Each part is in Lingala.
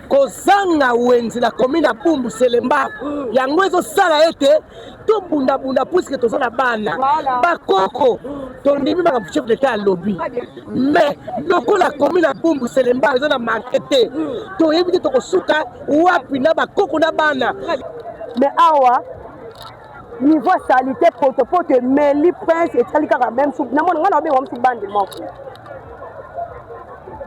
kozanga wenzi na commune ya Bumbu Selemba yango ezosala ete tobundabunda puisque tozala bana bakoko tondimi baka chef d'état ya lobby mais lokola commune ya Bumbu Selemba eza na markete toyebi te tokosuka wapi na bakoko na bana mais awa niveau salité potopoto meli prince etali kaka même soupe namona ngana obenga msu bande moko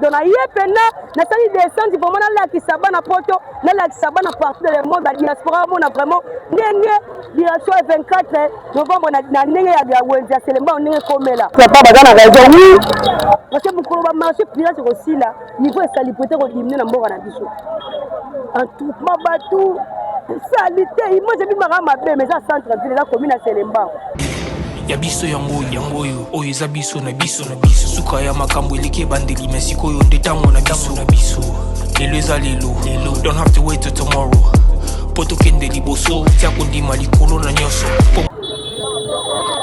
donc ayepena nasali descente vraiment nalakisa bana poto nalakisa bana partout dans le monde la diaspora mona vraiment ndenge direction 24 novembre na ndenge ya wenzi ya Selemba ndenge komela papa bazana raison oui parce que mukolo ba marché pirate aussi là niveau salité ko diminuer na mboka na biso en tout mabatu salité moi j'ai vu marama be mais ça centre ville la commune à Selemba ya biso yango oyo eza biso na biso suka ya makambo eleki ebandeli mais sikoyo nde ntango na biso lelo eza lelo don't have to wait till tomorrow po tokende liboso tia kondima likolo na nyonso.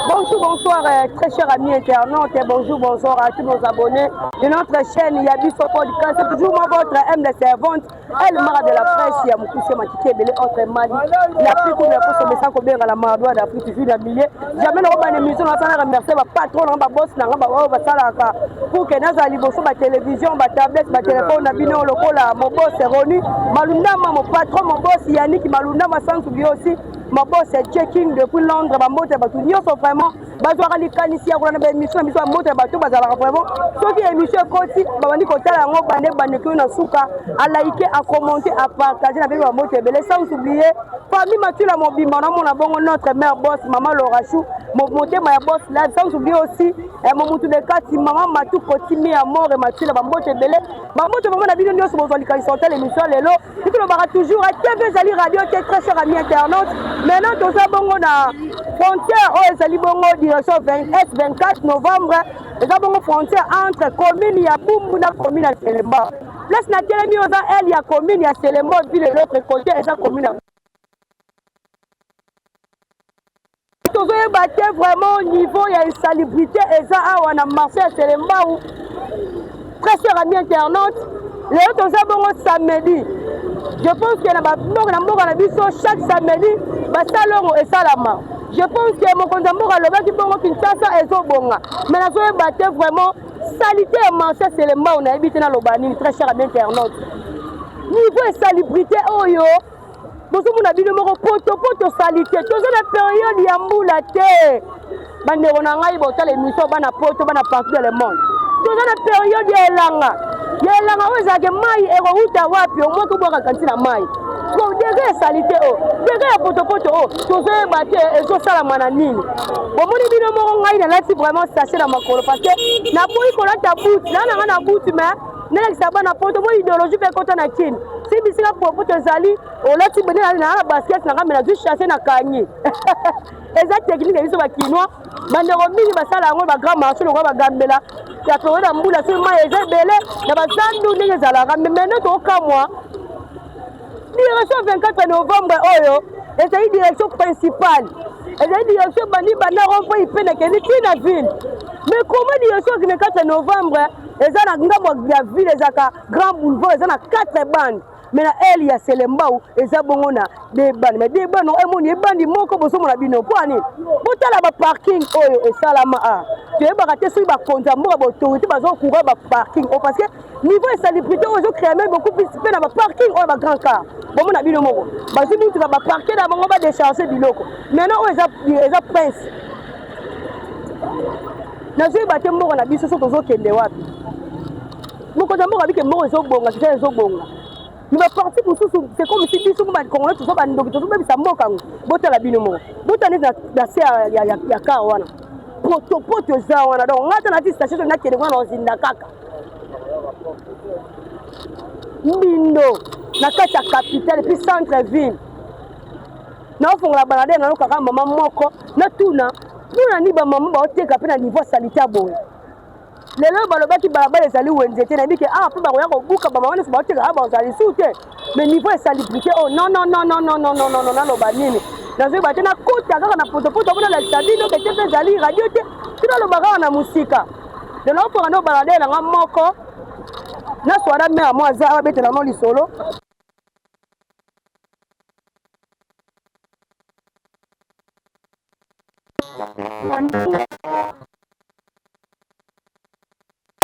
Bonjour, bonsoir, très chers amis internautes, et bonjour, bonsoir à tous nos abonnés de notre chaîne Yabiso Podcast. C'est toujours moi, votre humble servante, elle mara de la presse, Yamoukoussé Matike, Belé, autre Mali. La plus cool, la poste, mais sans qu'on à la Mardoua d'Afrique, toujours la millier. Jamais nous avons une émission, on va remercier le patron, le boss, pour que nous ayons la télévision, la tablette, le téléphone, la vidéo, le col, mon boss est revenu. Malunda, mon patron, mon boss, Yannick, Malunda, ma sans oublier aussi. Ma boss est checking depuis Londres, ma moto est bateau. Nous sommes vraiment, bateau à l'ici, on a une émission, ma moto est bateau, bazala vraiment. Ceux qui émission côté, bandi côté la ngok bande qui na souka, à liker, à commenter, à partager avec ma moto. Mais sans oublier, parmi Mathieu la mon bimana, mon abon notre mère boss, maman Laura Chou, mon moté ma boss là, sans oublier aussi, mon moto de quatre, maman Matou Kotimi à mort et Mathieu la moto belé. Ma moto vraiment la vidéo nous sommes dans les sortent l'émission lelo. Et puis on va toujours à TV Zali Radio, très cher ami internaute. Maintenant, tout ça, bongo na frontière, ezali bongo direction S24 novembre, ezali bongo frontière entre commune ya Bumbu na commune ya Selemba. Place na telemi oza elle ya commune ya Selemba puis de l'autre côté eza commune ya Tozo batté vraiment au niveau ya insalubrité eza awa na marché ya Selemba ou très cher ami internaute, les autres ça bongo samedi. Je pense que chaque samedi, je pense que mon condamnement à l'objet qui bon Kinshasa et Zobonga. Mais la soirée battait vraiment salité et marché c'est les mains on a habité dans l'Obani, très cher à internaute. Niveau salubrité, oh yo, nous sommes habillés de poto salité. Tous la période yamboula te. Bande on a ngaï botal l'émission bana poto bana partout dans le monde. Tous la période yelanga. Yelanga ozake mai erouta wapi au moins ko boka kantina mai. Ko dege salité o. Dege poto o. Tozo baté ezo sala mana nini. Bomoni bino mo ngai na lati vraiment sachet na makolo parce que na boyi ko lata bout, na bout mais nela kisaba na poto bo idéologie pe kota na kin. Si bisika popo tozali o lati bene na basket na kamera du chasser na kanyi. Eza technique biso ba kinois bande robini basala ngo ba grand marché ngo ba gambela. Ya to na mbula sur mai ezebele na bazandu ndenge zalaka mais maintenant to kamwa direction 24 novembre oyo ezali direction principale ezali direction bani bana rompo ipena keni tina ville mais comment direction 24 novembre eza na ngambo ya ville ezaka grand boulevard eza na 4 bandes mais na elle ya Selemba ou eza bongo na des bandes mais des bandes non emoni bandi moko boso mona bino poani botala ba parking oyo esalama a tu eba raté sur ba konza moko ba autorité bazo couvrir ba parking o parce que niveau salubrité ozo créer même beaucoup plus pe na ba parking o ba grand car bon mona bino moko bazi mutu ba parker na bongo ba décharger biloko maintenant o eza prince na zui baté moko na biso so tozo kende wapi moko za moko abike moko ezo bonga c'est ezo bonga. Il va partir pour tout, c'est comme si tout le monde connaît tout ça, tout même ça moque quand bota la binomo. Bota n'est la serre ya kawana. Poto zawana donc on a dit station na kene wana ozinda kaka. Mindo na kata capitale puis centre ville. Na ofonga balade na lokaka mama moko na tuna ni ba mama ba oteka pe na niveau sanitaire boy. Lelo balobaki balabala ezali wenzete na biki pe ba koya ko buka ba mama ba oteka ba ozali sute mais niveau salubrité oh non loba nini nazo ba tena kota kaka na poto bona la sabino ke te ezali radio te tino loba kaka na musika lelo pour na balade na moko na soara me moi za abete na no lisolo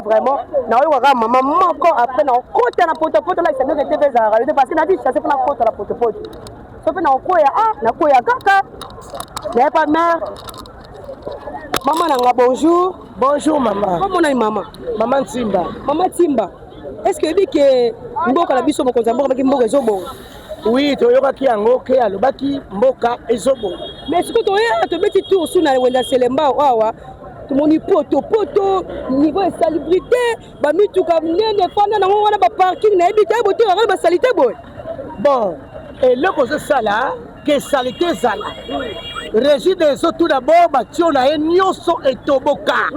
Vraiment, na oyo kaka mama moko après na okota na potopoto là c'est que TV za réalité parce que na dit chasser pour na kota na potopoto. So pe na okoya na koya kaka. Mais pas mère. Maman nanga bonjour. Bonjour maman. Comment on a maman? Maman Timba. Maman Timba. Est-ce que dit que mboka la biso mokonza mboka baki mboka ezobo? Oui, toyokaki yango ke alobaki mboka ezobo. Mais ce que toya to beti tour sous na wenda selemba awa. Tout mon poto niveau de salubrité ba mituka nene fana na wana ba parking na ebita boto ya ba salité boy. Bon, et le cause ça là que salité ça là. Régis des eaux tout d'abord batio na enyoso etoboka.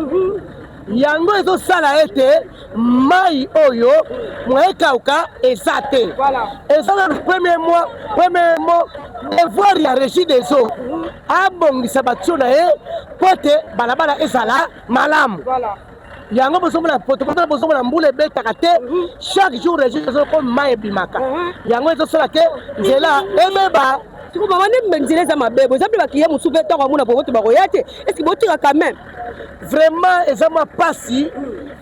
Yango ezo sala ete mai oyo mwekauka ezate. Voilà. Et ça le premier mot devoir ya Régis des eaux. Abongisa batio na e pote balabala ezala malamu. Voilà. Yango bosomona potopoto bosomona mbule betaka te chaque jour Régis des eaux comme mai bimaka. Yango ezo sala ke nzela emeba. Tu comprends même nzela za mabebo. Zapi ba kiya musupe to kwa muna popoto ba koyate. Est-ce que botira quand même? Vraiment ezama pasi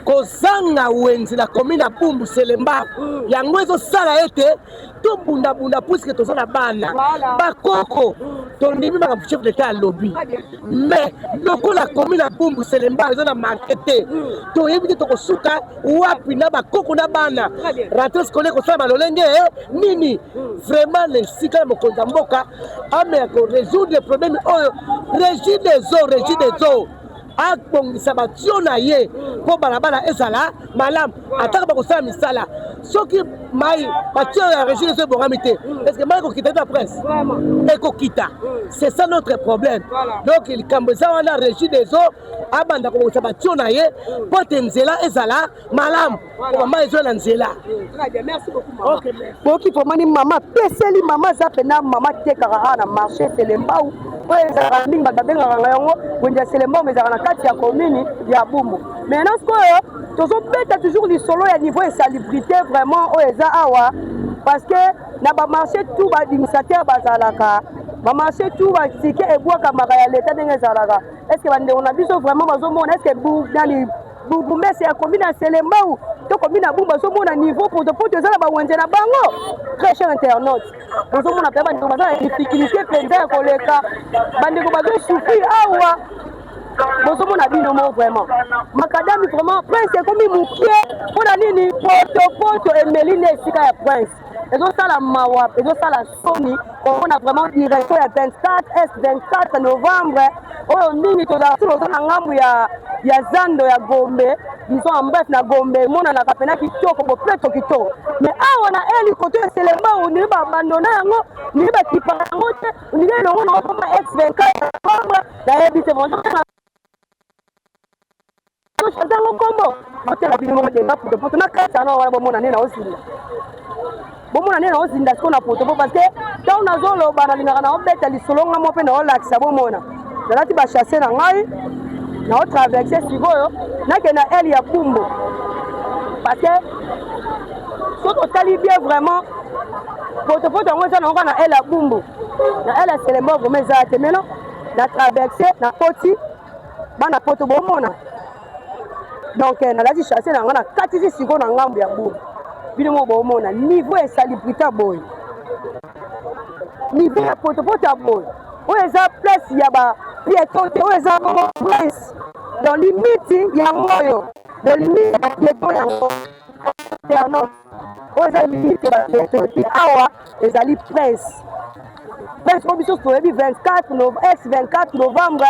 kozanga wenzi la commune ya Bumbu Selemba. Yango ezo sala ete to bunda puisque tozana bana. Bakoko tondimi baka chef d'état lobby. Mais lokola commune ya Bumbu Selemba ezana marketé. To yebite to kosuka wapi na bakoko na bana. Rentrée scolaire ko sala balolenge nini. Vraiment les sika mokonza mboka ame ko résoudre les problèmes oyo Régis des eaux. Akbongisa batio na ye po balabala ezala malam ataka bakosala misala soki mai batio ya Régis des eaux bongami te est-ce que mai kokita ta presse ekokita c'est ça notre problème. Donc il kambeza wana Régis des eaux abanda kobongisa batio na ye po te nzela ezala malam po mai ezo na nzela. Merci beaucoup. OK. Boki pomani mama peseli mama zapena mama tekaka na marché Selemba ou ezaka mingi babengaka yango wenda Selemba mais ezaka na kati ya commune ya Bumbu. Maintenant ce que tozobeta toujours du solo ya niveau de salubrité vraiment o eza awa parce que na ba marché tout ba administrateur bazalaka ba marché tout ba tike ebwaka maka ya l'état ndenge ezalaka. Est-ce que bande on a biso vraiment bazomona est-ce que dans Bumbu c'est ya commune ya Selemba ou to commune ya Bumbu bazomona niveau pour ezala ba wenze na bango très cher internaute. Bazomona pe bande bazala difficulté penza ya koleka bande ko bazo souffrir awa. Bozomona bino mo vraiment makadami vraiment prince ekomi mukie mpona nini poto emeline esika ya prince ezosala mawa ezosala soni omona vraiment direction ya 24 novembre oyo mingi tozala soki na ngambu ya zando ya Gombe disons en bref na Gombe emonanaka pena kitoko bopeto kitoko mais awa na eli koto ya Selemba ondiri babandona yango ondiri bakipa yango te ondiri elongo na okoma x24 novembre nayebi te chantango kombo otela bino mo denga poto na kasa na wala bomona nena osinda siko na poto parce que tant nazoloba na lingaka na obeta lisolonga mo pe na olakisa bomona nalati ba chasser na ngai na otraverser sikoyo nake na eli ya Bumbu parce que soki otali bien vraiment poto yango eza nango na eli ya Bumbu na eli ya Selemba vraiment eza te meno na traverser na poti bana poto bomona. Donc nalati chasser na ngana katisi siko na ngambu ya Bumbu bino mo bomona niveau ya salubrité boy niveau ya potopoto boy oyo eza place ya ba piéton te oyo eza place dans limite ya moyo dans limite ya piéton yango internaute oyo eza limite ya piéton te awa ezali prince po biso toyebi 24 novembre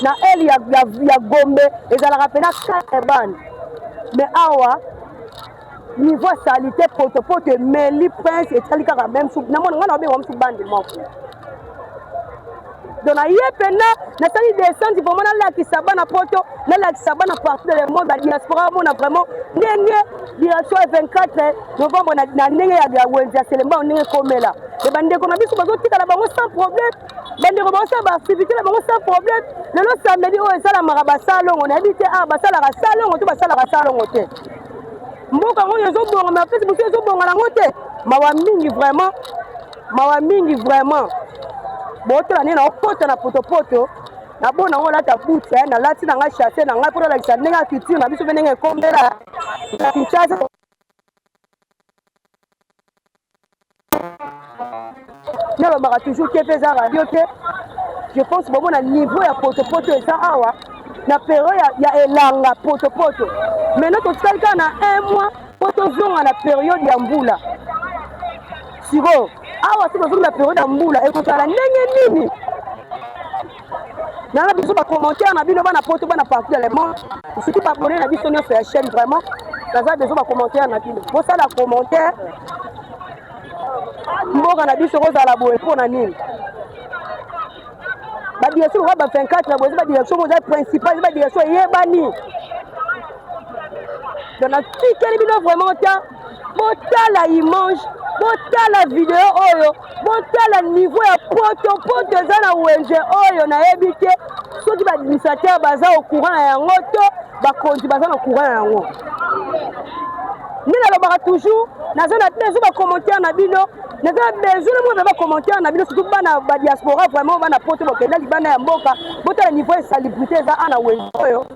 na eli ya Gombe ezalaka pena 4 bande mais awa niveau salité potopoto emeli prince etali kaka même soupe namona nga na obenga mosuku bande moko donc naye pena nasali descente vraiment nalakisa bana poto nalakisa bana partout dans le monde ya diaspora mona vraiment ndenge direction ya 24 novembre na ndenge ya wenzi ya Selemba ndenge komela e bandeko na biso bazotikala bango sans problème bandeko bazosala baactivité na bango sans problème lelo samedi oyo esalamaka basalongo nayebi te basalaka salongo to basalaka salongo te mboka ngo ezobonga mais apesi mosu ezobonga nango te mawa mingi vraiment botela nini na okota na potopoto na bona on lata boute na lati na nga chasse na nga pour la kisa nenga culture na biso benenge kombela na Kinshasa na ba mara toujours qui fait ça radio que je pense bon na niveau ya poto ça awa na période ya elanga poto maintenant to tsaka na 1 mois poto zonga na période ya mbula siko awa siko zonga na période ya mbula e ko kala ndenge nini na biso ba commentaire na bino bana poto bana partout dans le monde surtout pas abonner na biso sur la chaîne vraiment ça va besoin ba commentaire na bino bo ça la commentaire mboka na biso ko za la boye pona nini ba direction ba 24 na boye ba direction mo principal ba direction yebani donc na tikeli bino vraiment ta botala image botala vidéo oyo botala niveau ya poto za na wenje oyo na yebite soki ba administrateur baza au courant na yango to ba konti baza na courant na yango nina lobaka toujours nazo na tezo ba commentaire na bino nazo besoin mo ba commentaire na bino surtout bana ba diaspora vraiment bana poto ba kenda libana ya mboka botala niveau ya salubrité za ana wenje oyo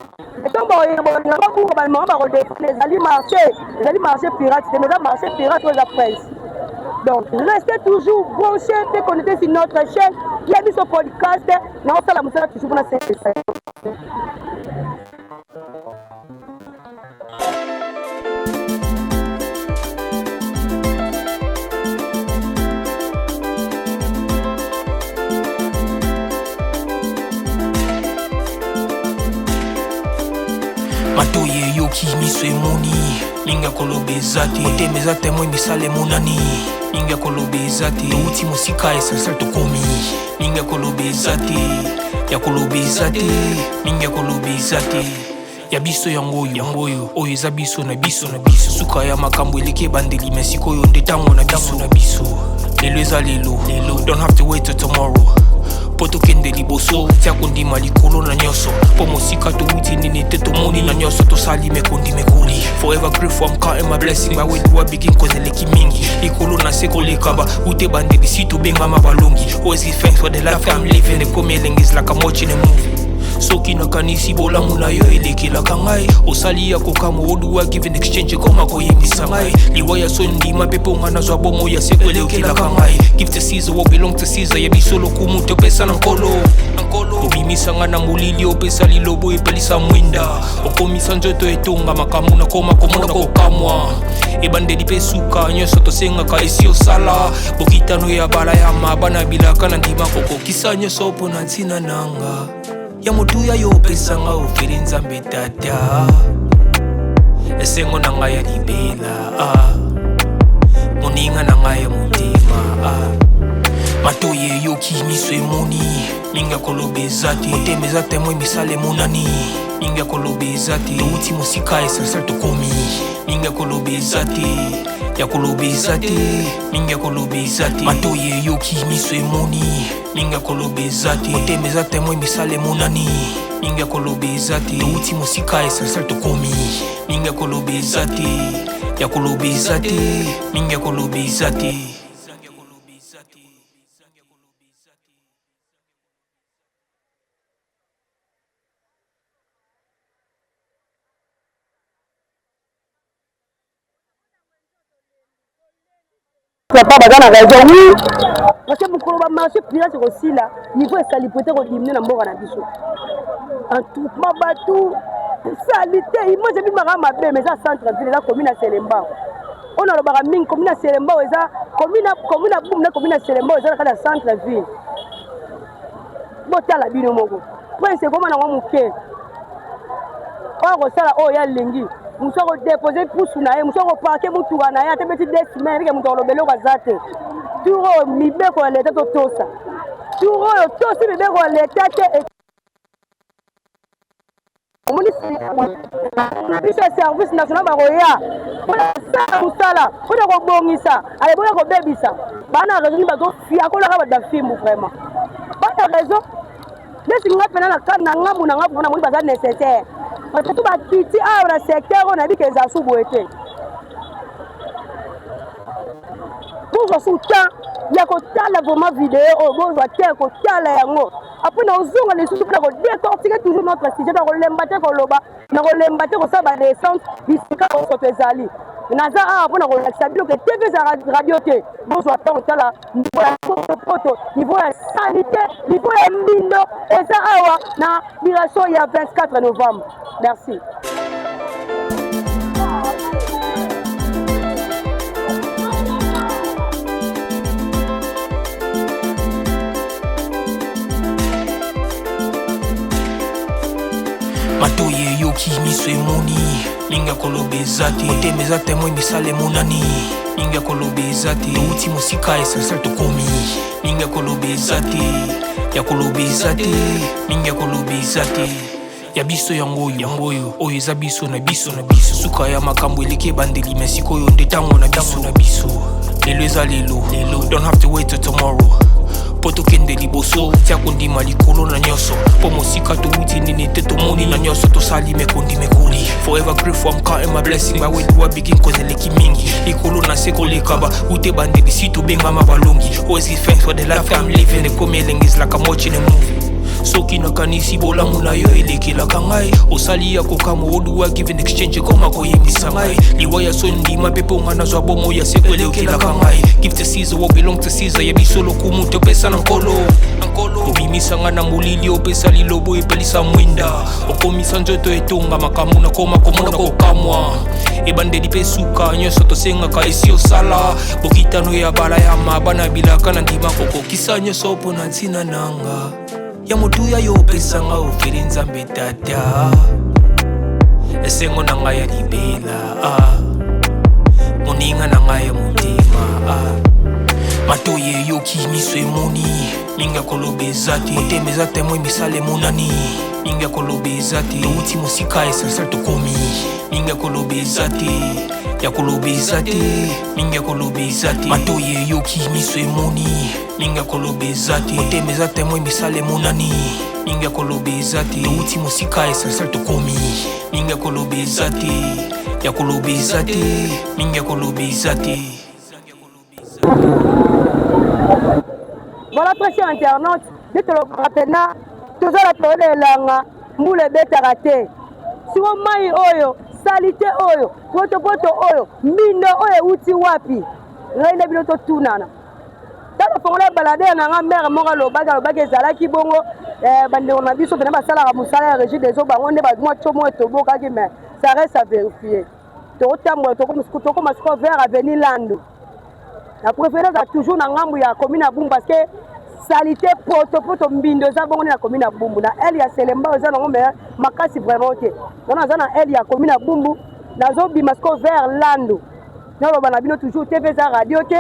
etomba oyo na ba buka ba mama ba redefendre les ali marché pirate c'est nos marché pirate aux presse. Donc, restez toujours branchés, connectés sur notre chaîne. Il y a mis ce podcast. Nous allons toujours pour la séance. Matoye yoki miswe moni ninga kolobe zati otemeza temwe misale monani ninga kolobe zati uti musika esensel tokomi ninga kolobe zati ya kolobe zati ninga kolobe zati ya biso yangoyo oyo eza biso na biso suka ya makambo eleke bandeli mesiko yo ndetango na biso lelo eza lelo don't have to wait till tomorrow poto kende liboso tia kondima likolo na nyoso po mosika to wuti nini te to moni na nyoso to sali mekondi mekuli forever grateful I'm counting my blessing my way to begin cause eleki mingi likolo na seko lekaba ute bande bisitu benga mabalongi always give thanks for the life I'm living the coming is like I'm watching a movie soki nakanisi bolamu na yo elekelaka ngai osali ya kokamo oduwa give in exchange koma koyebisa ngai liwa ya sondima mpe mpo nga nazwa bomo ya seko elekelaka ngai give to Caesar what belong to Caesar yebiso lokumu topesa na nkolo obimisa nga na molili opesa lilobo epelisa mwinda okomisa nzoto etonga makambo nakoma komona kokamwa ebandeli mpe suka nyonso tosengaka esi osala bokitano ya bala ya mabana bilaka na ndima kokokisa nyonso mpo na ntina nanga ya motuya yo pesanga ofere nzambe tata esengo na ngai ya libela moninga na ngai ya motema matoye yoki miso emoni ninga kolobe zati otemeza temwe misale monani ninga kolobe zati outi mosika esensel tokomi ninga kolobe zati ya kolobe zati ninga kolobe zati matoye yoki miso emoni ninga kolobe zati otemeza temwe misale monani ninga kolobe zati outi mosika esensel tokomi ninga kolobe zati ya kolobe zati ninga kolobe zati pas bazana raison oui parce que beaucoup de marché pirate aussi là niveau salubrité ko diminuer na mboka na biso en tout mabatu salité moi j'ai vu marama mabe mais ça centre ville la commune à Selemba on a le baraming commune à Selemba eza commune à boum na commune à Selemba eza na centre ville botala bino moko prince comment na muke ko sala o ya lengi muso ko déposer pousse na ye muso ko parquer mutuka na ye ate beti des semaines ke muto lobelo kazate turo mibeko ya leta to tosa turo yo tosi mibeko ya leta te omoni biso service national bakoya mpona mosala mpona kobongisa ale mpona kobebisa bana raison ni bazofia kolaka badafimbu vraiment bana raison nesi nga pena na kade na ngambu na ngambu mpona moni baza nécessaire parce que tout bakiti awa na secteur on a dit que eza subu ete pour soutien ya kotala vraiment vidéo oyo bozwa te kotala yango après nazonga lisusu mpona kodécortiquer toujours notre sujet na kolemba te koloba na kolemba te kosala badescente bisika osoto ezali naza awa mpona kolakisa bino ke tv eza radio te bozwa ntango kotala niveau ya poto niveau ya sanité niveau ya mbindo eza awa na migration ya 24 novembre. Merci. Matoye yoki miso emoni linga kolobe zate otemeza temwe misale monani linga kolobe zate uti musika esasal tokomi linga kolobe zate ya kolobe zate linga kolobe zate ya biso yangoyo oyo eza biso na biso suka ya makambo eleke bandeli mesikoyo ndetango na biso lelo eza lelo don't have to wait till tomorrow poto kende liboso tia kondima likolo na nyoso po mosika to wuti nini te tomoni na nyoso to sali mekondi mekoli forever grateful I'm counting my blessing by when you begin cause eleki mingi likolo na seko lekaba ute bandeli si to benga mabalongi always give thanks for the life I'm living the coming is like I'm watching a movie soki nakanisi bolamu na yo elekelaka ngai osali ya kokamo oluwa give in exchange koma koyembisa ngai liwa ya sondima mpe mponga nazwa bomo ya seko elekelaka ngai give to Caesar what belong to Caesar yebiso lokumu topesa na nkolo obimisanga na molili opesa lilobo epelisa mwinda okomisa nzoto etonga makamu na koma komona kokamwa ebandeli mpe suka nyonso tosengaka esi osala bokitano ya bala ya mabana bilaka na ndima kokokisa nyonso mpo na ntina nanga ya motuya yo opesanga ofeli nzambe tata esengo na ngai ya libela moninga na ngai ya motema matoye yoki miso emoni linga kolobe zate otemeza temwe misale monani linga kolobe zate outi mosika esasal tokomi linga kolobe zate ya kolobe zate linga kolobe zate matoye yoki miso emoni linga kolobe zate otemeza temwe misale monani linga kolobe zate outi mosika esasal tokomi linga kolobe zate ya kolobe zate linga kolobe zate. Voilà, très cher internaute, nous te le rappelons, toujours la période de l'anga, moule bête raté. Si on maille oyo, salité oyo, poto oyo, mino oyo, uti wapi, rien de biloto tout nana. Dans le fond, les baladeurs, on a mère mort le bague ezala ki bongo, bande on a vu sur le salaire à moussala régime des eaux, on est bas moi chomo et tobo kage mais ça reste à vérifier. Totambo to comme à vers avenir Lando. La préférence a toujours na ngambu ya commune à Bumbu parce que salité poto mbindo za bongo na commune à Bumbu na elle ya Selemba za na ngombe makasi vraiment te. On a za na elle ya commune à Bumbu na zo bimasko vers Lando. Na lo bana bino toujours TV za radio te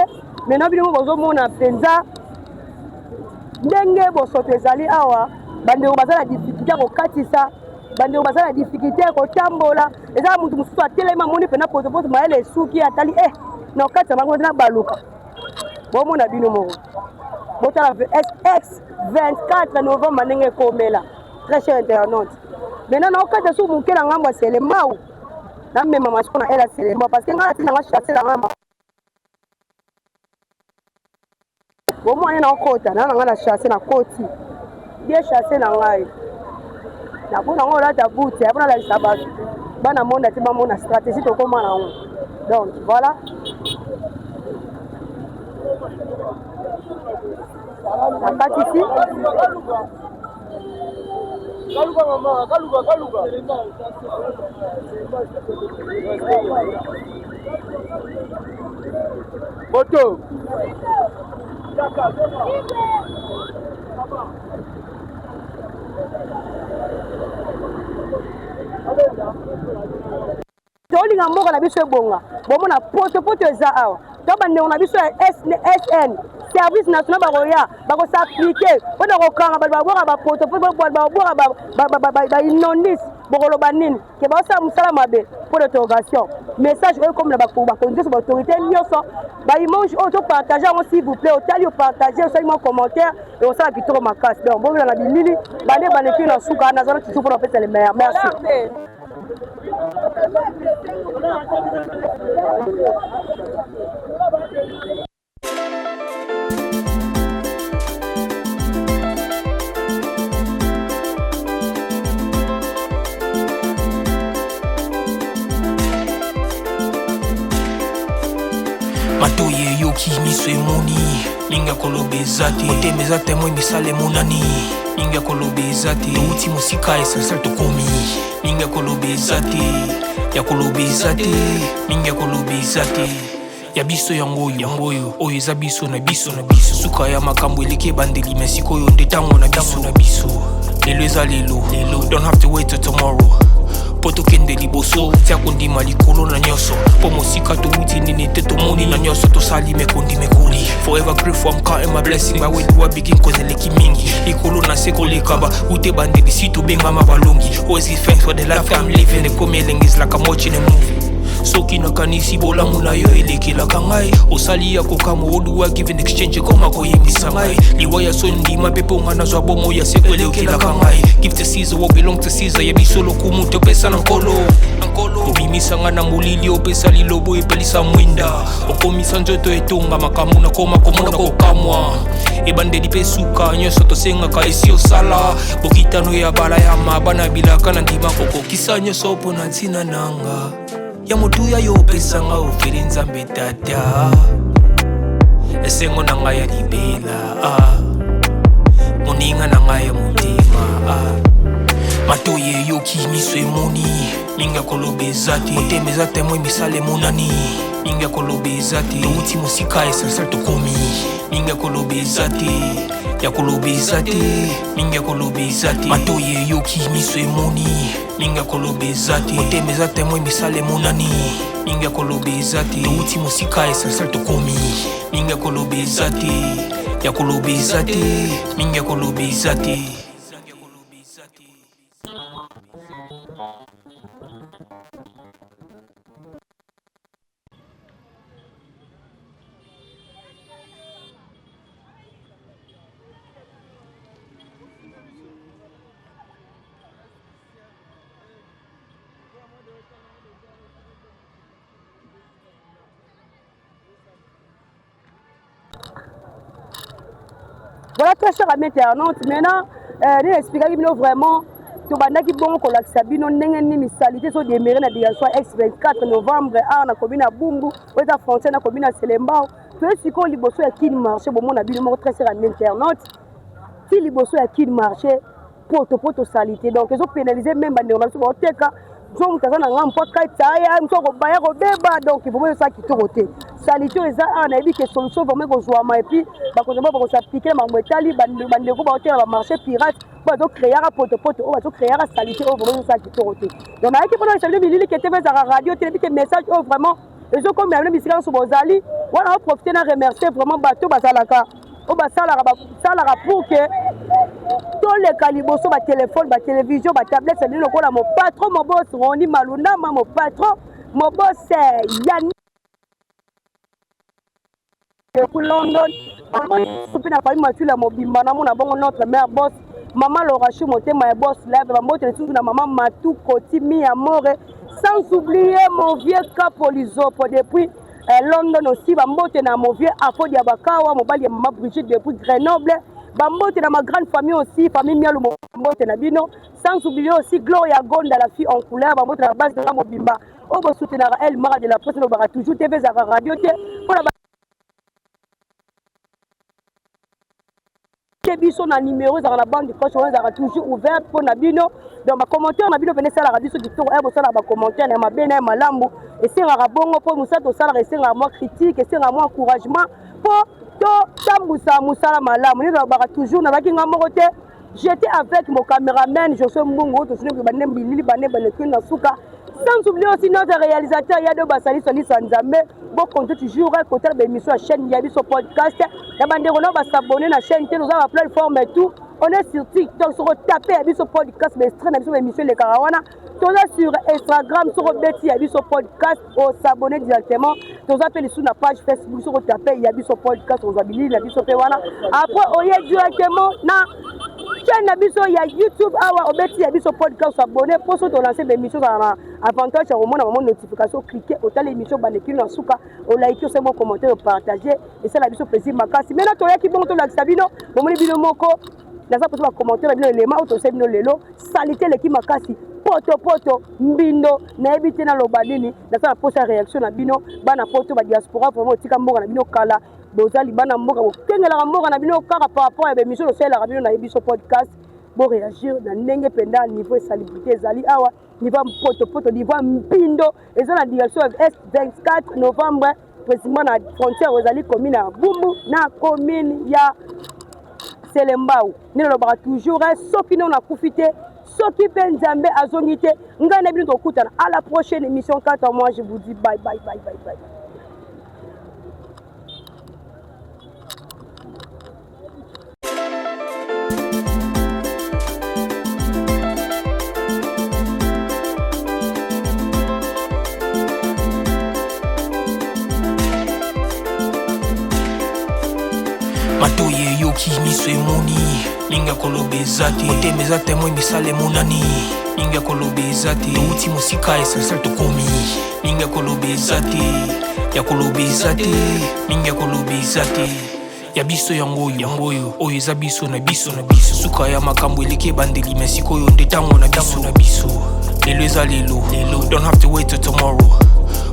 mais na bino bozo mona penza ndenge bo soto ezali awa bande bazala difficulté ko katisa bande bazala difficulté ko tambola eza mutu mususu atelema moni pena poto maele suki atali na kati ya bango na baluka bomo na bino moko botala SX 24 novembre ndenge komela très cher internaute maintenant na okata su mukela ngambo Selemba na mema masiko na ela Selemba parce que ngala tina ngashase la ngamba bomo ana okota na ngala chasse na koti bien chasse na ngai na bona ngola ta buti abona la sabatu bana monda ti bamona stratégie to koma na on donc voilà. La pâte ici. Photo. Tolinga mboka na biso ebonga bomona poto eza awa to bande na biso SN service national baroya bako s'appliquer pona ko kanga babora ba poto ba inondis bokolo banini ke ba sa musala mabe pour l'interrogation message comme la ba conduire sur autorité nyoso ba image auto partager s'il vous plaît otali partager seulement commentaire et on sala kitoko makasi donc bon na bilili bande baneki na suka na zona toujours pour faire les meilleurs merci. yoki miso emoni minga koloba eza te motema eza temoi misala emonani minga koloba eza te touti mosika essentiel tokomi minga koloba eza te ya koloba eza te minga koloba eza te ya biso yango oyo eza biso na biso suka ya makambo eleki ebandeli me sikoyo nde ntango na biso lelo eza lelo don't have to wait till tomorrow po tokende liboso tia kondima likolo na nyonso po mosika touti nini te tomoni na nyonso tosali mekoli forever grateful I'm counting my blessing ba when you begin cause eleki mingi likolo na se koleka ba ute bandeli si tobengama balongi always give thanks for the life I'm living ekomi elenge is like I'm watching a movie soki nakanisi bolamu na yo elekelaka ngai osali ya kokama oluwa give in exchange koma koyembisa ngai liwa ya so ndima mpe mpo nga nazwa bomo ya seko elekelaka ngai give to Caesar what belong to Caesar yebiso lokumu topesa na nkolo obimisanga na molili opesa lilobo epelisa mwinda okomisa nzoto etonga makambo nakoma komona kokamwa ebandeli mpe suka nyonso tosengaka esi osala bokitano ya bala ya mabana bilaka na ndima kokokisa nyonso mpo na ntina nanga ya motuya yo opesanga ofeli nzambe tata esengo na ngai ya libela moninga na ngai ya motema matoye eyoki miso emoni minga koloba eza te motema eza temoi misala emonani minga koloba eza te touti mosika essentiel tokomi minga koloba eza te ya koloba eza te minga koloba eza te matoye eyoki miso emoni minga koloba eza te motema eza temoi misala emonani minga koloba eza te touti mosika essentiel tokomi minga koloba eza te ya koloba eza te minga koloba eza te. Voilà, très cher ami internaute. Maintenant, nous expliquons vraiment tobandaki bongo kolakisa bino ndenge nini misalité so démarrer na direction X24 novembre na commune ya Bumbu oza frontière na commune ya Selembao to siko liboso ya Kin Marché bomona bino moko très cher ami internaute ti liboso ya Kin Marché poto salité donc ezo pénaliser même bandeko na biso boteka zo mutaza na ngampo kaitaya msoko baya ko beba donc il faut même ça qui te salité eza na ebi que solution vraiment ko joama et puis ba ko zamba ko s'appliquer ma metali bandeko ba hôtel ba marché pirate ba zo créer un poto o ba zo créer un salité au vraiment ça qui te donc na ki pendant ça bilili que TV za radio télé que message au vraiment ezo comme na bisika so bozali wana profiter na remercier vraiment bato basalaka o basalaka pour que tous les caliboso ba téléphone ba télévision ba tablette c'est le kola mon patron mon boss Roni Maluna mon patron mon boss Yann pour London sopi na famille Mathieu la mobimba na mona bongo notre mère boss maman Laura Chou motema boss live ba moto tout na maman Matou Koti mi amore sans oublier mon vieux Capolizo pour depuis London aussi ba moto na mon vieux Afo Diabakawa mobali ya maman Brigitte depuis Grenoble Bambote dans ma grande famille aussi, famille Mialou Bambote na bino, sans oublier aussi Gloria Gonda, la fille en couleur, Bambote à la base de la Mobimba. On va soutenir elle, Mara de la presse, on va toujours TV Zara Radio, pour la biso na numéro za la bande de poche on a toujours ouvert pour nabino donc ma commentaire nabino venez ça la radio sur TikTok et ça la commentaire na mabena malambu et c'est un bongo pour musa to ça la c'est un moi critique et c'est un moi encouragement pour to tambusa musala malamu ni ba toujours na baki ngamoko te j'étais avec mon caméraman José Mbungo to sino banem bilili banem na suka sans oublier aussi notre réalisateur Yado Basali Soli Sanzambe bon compte toujours côté de l'émission à chaîne Yabiso podcast la bande on va s'abonner la chaîne nous avons plateforme et tout on est sur TikTok sur taper Yabiso podcast mais stream sur l'émission les Karawana on est sur Instagram sur Betty Yabiso podcast on s'abonner directement nous appelle sur la page Facebook sur taper Yabiso podcast on s'abonne Yabiso Pewana après on est directement na chaîne Yabiso ya YouTube awa Betty Yabiso podcast s'abonner pour se lancer des émissions avantage au moins à notification cliquer au tel émission banekino en souka au like c'est mon commentaire au partager et c'est la biso plaisir makasi mais là to ya ki bon to la sabino bomoni bino moko na ça pour commentaire bino élément auto c'est bino lelo salité l'équipe makasi poto mbindo nayebi te naloba nini nasala posa réaction na bino bana poto ba diaspora vraiment otika mboka na bino kala bozali bana mboka bokengelaka mboka na bino kaka par rapport ya bémission osalelaka bino nayebi so podcast bo réagir na ndenge penda niveau salubrité ezali awa niveau poto niveau mbindo eza na direction ya S24 novembre précisément na frontière ezali commune ya Bumbu na commune ya Selembao nilobaka toujours soki non nakufi te soki pe Nzambe azongi te ngai na bino tokutana à la prochaine émission. Quant à moi je vous dis bye bye bye bye bye. Matoye yoki miso emoni Ninga kolobe zate Otemeza temwe misale monani Ninga kolobe zate Touti musika esasal tokomi Ninga kolobe zate Ya kolobe zate Ninga kolobe zate Ya biso yangoyo Oyo eza biso na biso Suka ya makambo eleke bandeli Mesikoyo ndetango na biso Lelo eza lelo Don't have to wait till tomorrow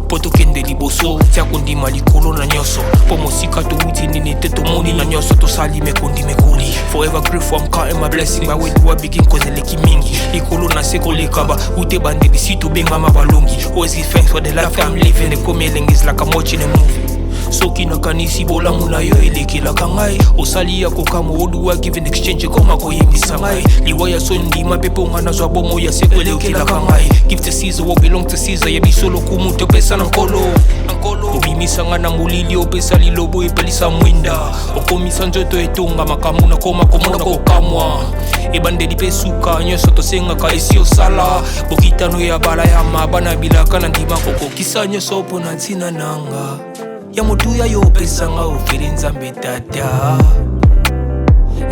Poto kende liboso Tia kondima likolo na nyoso Po mosika to witi nini te to moni na nyoso To sali mekondi mekoli Forever grateful I'm counting my blessing Ba when do I begin cause eleki mingi Likolo na seko lekaba Ute bande disi to benga mabalongi Always give thanks for the life I'm living The komeleng is like I'm watching a movie Soki na kanisi bola muna yo eleki la kangai Osali ya kokamo odu wa give in exchange Koma koyemisa ngai Liwaya sondi mapepo nga nazwa bomo ya seko eleki la kangai Give to Caesar what belong to Caesar Ya bisolo kumuto pesa na nkolo Obimisa nga na mulili opesa lilobo epelisa mwinda Okomisa njoto etonga makamu na koma komona kokamwa Ebande di pesuka nyoso tosenga ka esi osala Bokitano ya bala ya mabana bilaka na ndima koko Kisa nyoso opo na ntina nanga Ya motuya yo pesa nga ofere Nzambe tata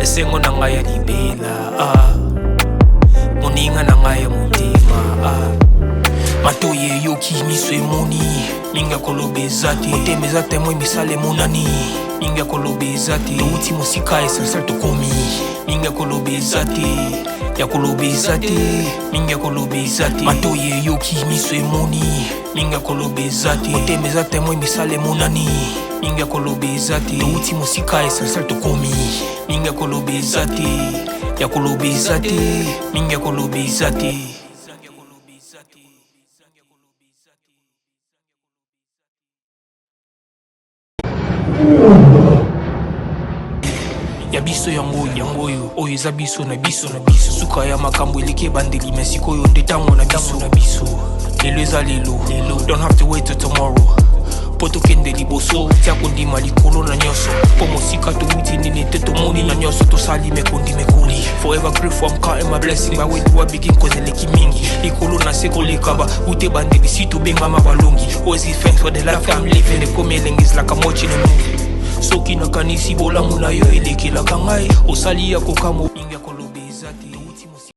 Esengo na nga ya libela Moninga na nga ya mutima Matoye yoki miso emoni Ninga kolobe zate Otemeza temwe misale monani Ninga kolobe zate Touti musika esasal tokomi Ninga kolobe zate Ya kolobe zate Ninga kolobe zate Matoye yoki miso emoni Ninga kolobe zate Otemeza temwe misale monani Ninga kolobe zate Touti musika esasal tokomi Ninga kolobe zate Ya kolobe zate Ninga kolobe zate Ya biso yangoyo Oyo eza biso na biso Suka ya makambo eleke bandeli Mesikoyo ndetango na biso Lelo eza lelo Don't have to wait till tomorrow Poto kende liboso Tia kondima likolo na nyoso Po mosika to witi nini te to moni na nyoso To sali mekondi mekoli Forever grateful I'm counting my blessing Ba when do I begin cause eleki mingi Likolo na seko lekaba Ute bandeli si to benga mabalongi Always give thanks for the life I'm living The komeleng is like I'm watching a movie Soki na kanisi bola muna yo eleki la kangai Osali ya kokamo Ninga kolobe zate